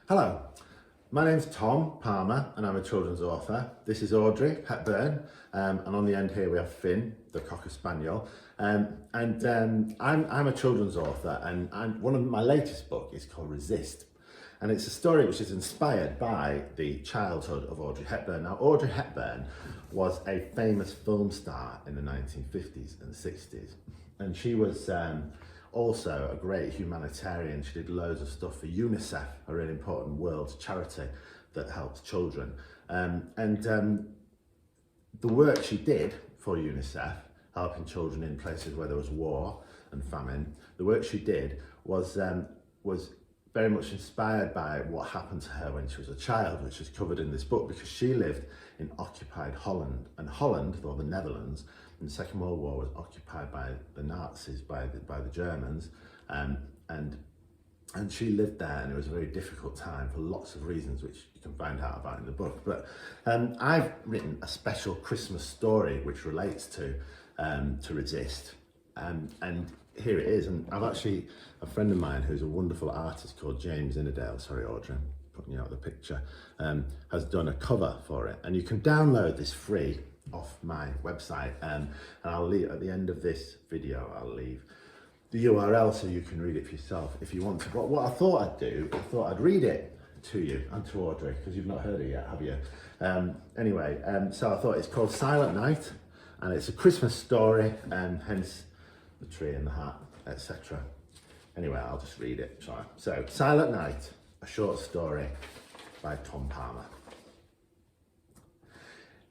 Hello, my name's Tom Palmer and I'm a children's author. This is Audrey Hepburn and on the end here we have Finn, the Cocker Spaniel. I'm a children's author and one of my latest book is called Resist. And it's a story which is inspired by the childhood of Audrey Hepburn. Now, Audrey Hepburn was a famous film star in the 1950s and 60s. And she was also a great humanitarian. She did loads of stuff for UNICEF, a really important world charity that helps children. The work she did for UNICEF, helping children in places where there was war and famine, the work she did was very much inspired by what happened to her when she was a child, which is covered in this book, because she lived in occupied Holland. And Holland, or the Netherlands, in the Second World War was occupied by the Nazis, by the Germans, and she lived there, and it was a very difficult time for lots of reasons, which you can find out about in the book. But I've written a special Christmas story which relates to Resist, and here it is. And I've actually, a friend of mine who's a wonderful artist called James Innerdale, sorry Audrey, I'm putting you out the picture, has done a cover for it. And you can download this free off my website, and I'll leave, at the end of this video, I'll leave the URL so you can read it for yourself if you want to. But what I thought I'd do, I thought I'd read it to you and to Audrey, because you've not heard it yet, have you? Anyway, so I thought it's called Silent Night, and it's a Christmas story, and hence the tree and the hat, etc. Anyway, I'll just read it, shall I? So, Silent Night, a short story by Tom Palmer.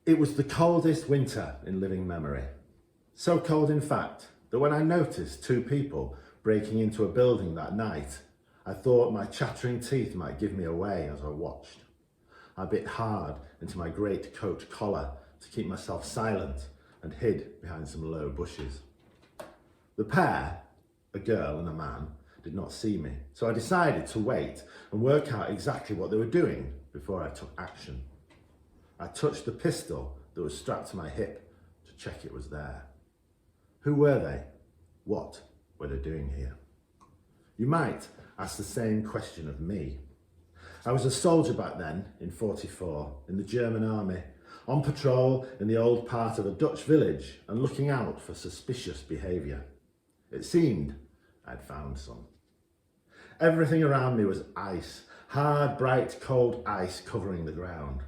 It was the coldest winter in living memory. So cold, in fact, that when I noticed two people breaking into a building that night, I thought my chattering teeth might give me away as I watched. I bit hard into my great coat collar to keep myself silent and hid behind some low bushes. The pair, a girl and a man, did not see me, so I decided to wait and work out exactly what they were doing before I took action. I touched the pistol that was strapped to my hip to check it was there. Who were they? What were they doing here? You might ask the same question of me. I was a soldier back then, in '44, in the German army, on patrol in the old part of a Dutch village and looking out for suspicious behaviour. It seemed I'd found some. Everything around me was ice, hard, bright, cold ice covering the ground.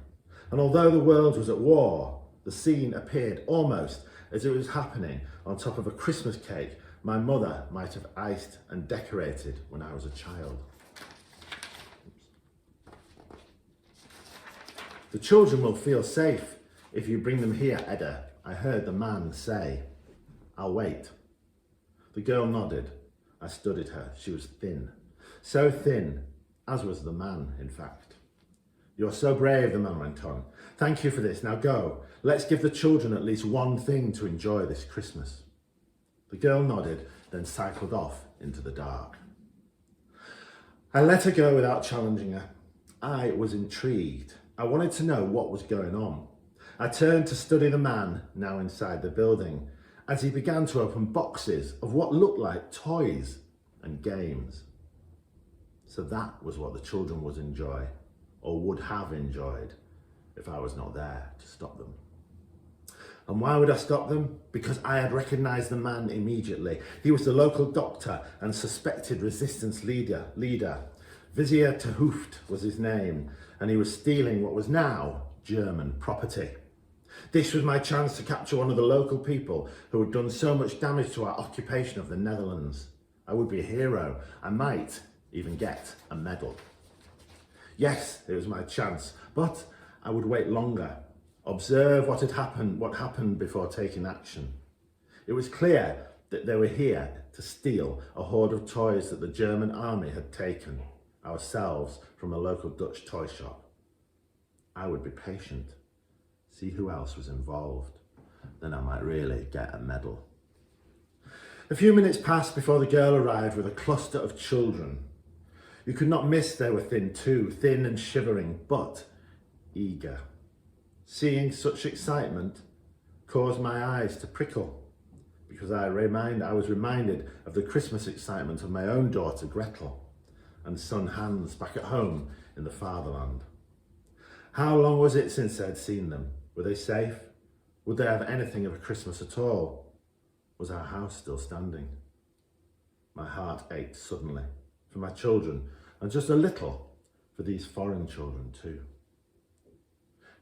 And although the world was at war, the scene appeared almost as it was happening on top of a Christmas cake my mother might have iced and decorated when I was a child. The children will feel safe if you bring them here, Edda, I heard the man say. I'll wait. The girl nodded. I studied her. She was thin. So thin, as was the man, in fact. You're so brave, the man went on. Thank you for this. Now go. Let's give the children at least one thing to enjoy this Christmas. The girl nodded, then cycled off into the dark. I let her go without challenging her. I was intrigued. I wanted to know what was going on. I turned to study the man, now inside the building, as he began to open boxes of what looked like toys and games. So that was what the children would enjoy, or would have enjoyed, if I was not there to stop them. And why would I stop them? Because I had recognised the man immediately. He was the local doctor and suspected resistance leader. Vizier te Hooft was his name, and he was stealing what was now German property. This was my chance to capture one of the local people who had done so much damage to our occupation of the Netherlands. I would be a hero. I might even get a medal. Yes, it was my chance, but I would wait longer, observe what happened before taking action. It was clear that they were here to steal a hoard of toys that the German army had taken ourselves from a local Dutch toy shop. I would be patient, see who else was involved, then I might really get a medal. A few minutes passed before the girl arrived with a cluster of children. You could not miss they were thin too, thin and shivering, but eager. Seeing such excitement caused my eyes to prickle, because I was reminded of the Christmas excitement of my own daughter Gretel and son Hans back at home in the fatherland. How long was it since they'd seen them? Were they safe? Would they have anything of a Christmas at all? Was our house still standing? My heart ached suddenly for my children, and just a little for these foreign children too.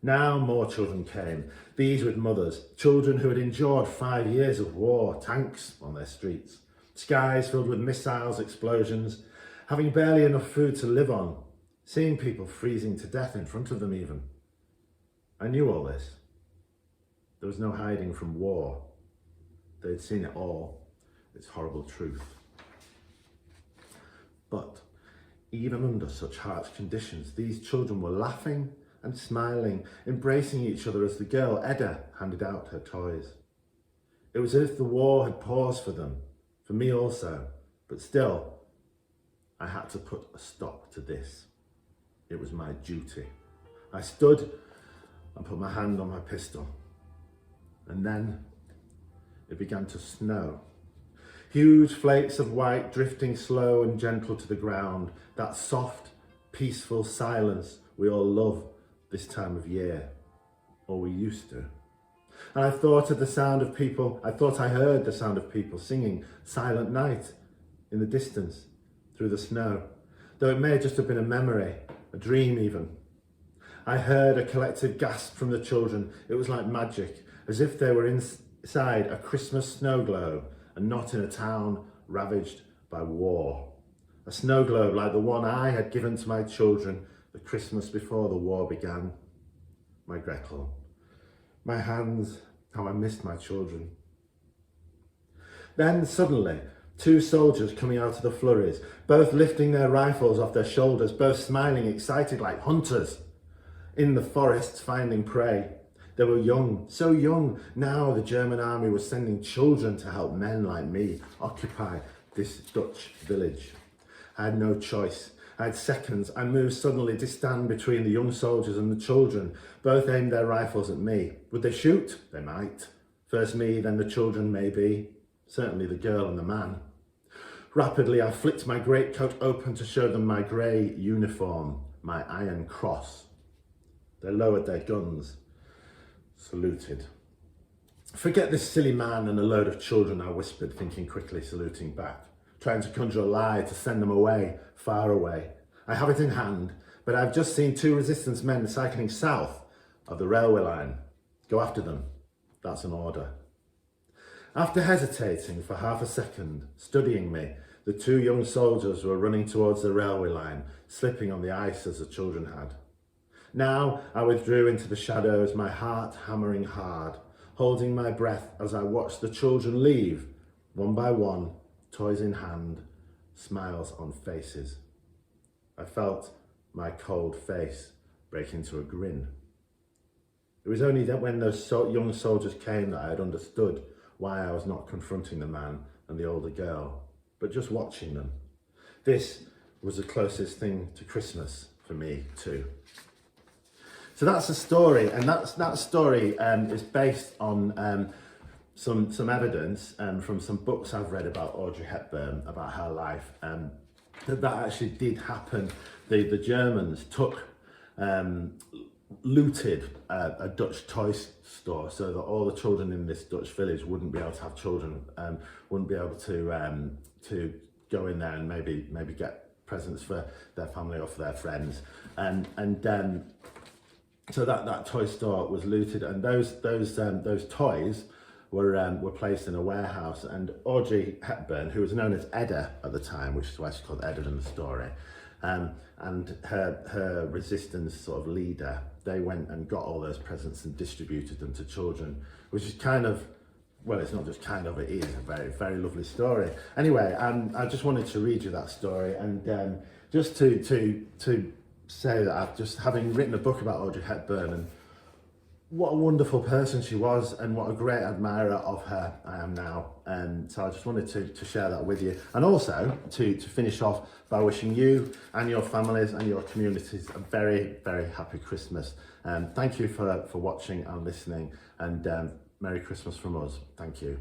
Now more children came, these with mothers, children who had endured 5 years of war, tanks on their streets, skies filled with missiles, explosions, having barely enough food to live on, seeing people freezing to death in front of them even. I knew all this. There was no hiding from war. They'd seen it all, its horrible truth. But even under such harsh conditions, these children were laughing and smiling, embracing each other as the girl, Edda, handed out her toys. It was as if the war had paused for them, for me also, but still, I had to put a stop to this. It was my duty. I stood and put my hand on my pistol. And then it began to snow. Huge flakes of white drifting slow and gentle to the ground, that soft, peaceful silence we all love this time of year, or we used to. And I thought of the sound of people, I thought I heard the sound of people singing Silent Night in the distance through the snow, though it may just have been a memory, a dream even. I heard a collective gasp from the children. It was like magic, as if they were inside a Christmas snow globe and not in a town ravaged by war. A snow globe like the one I had given to my children the Christmas before the war began. My Gretel, my hands, how I missed my children. Then suddenly, 2 soldiers coming out of the flurries, both lifting their rifles off their shoulders, both smiling, excited like hunters in the forests finding prey. They were young, so young. Now the German army was sending children to help men like me occupy this Dutch village. I had no choice. I had seconds. I moved suddenly to stand between the young soldiers and the children. Both aimed their rifles at me. Would they shoot? They might. First me, then the children, maybe. Certainly the girl and the man. Rapidly, I flicked my greatcoat open to show them my grey uniform, my iron cross. They lowered their guns, saluted. Forget this silly man and a load of children, I whispered, thinking quickly, saluting back, trying to conjure a lie to send them away, far away. I have it in hand, but I've just seen 2 resistance men cycling south of the railway line. Go after them. That's an order. After hesitating for half a second, studying me, the 2 young soldiers were running towards the railway line, slipping on the ice as the children had. Now I withdrew into the shadows, my heart hammering hard, holding my breath as I watched the children leave, one by one, toys in hand, smiles on faces. I felt my cold face break into a grin. It was only that when those young soldiers came that I had understood why I was not confronting the man and the older girl, but just watching them. This was the closest thing to Christmas for me too. So that's the story, and that story is based on some evidence from some books I've read about Audrey Hepburn, about her life, that actually did happen. The Germans looted a Dutch toy store so that all the children in this Dutch village wouldn't be able to have children, wouldn't be able to go in there and maybe get presents for their family or for their friends, so that toy store was looted, and those toys were placed in a warehouse. And Audrey Hepburn, who was known as Edda at the time, which is why she's called Edda in the story, and her resistance sort of leader, they went and got all those presents and distributed them to children, which is kind of, well, it's not just kind of, it is a very, very lovely story. Anyway, I just wanted to read you that story, and just to say that I've just, having written a book about Audrey Hepburn, and what a wonderful person she was, and what a great admirer of her I am now. So I just wanted to share that with you, and also to finish off by wishing you and your families and your communities a very, very happy Christmas. Thank you for watching and listening, and Merry Christmas from us. Thank you.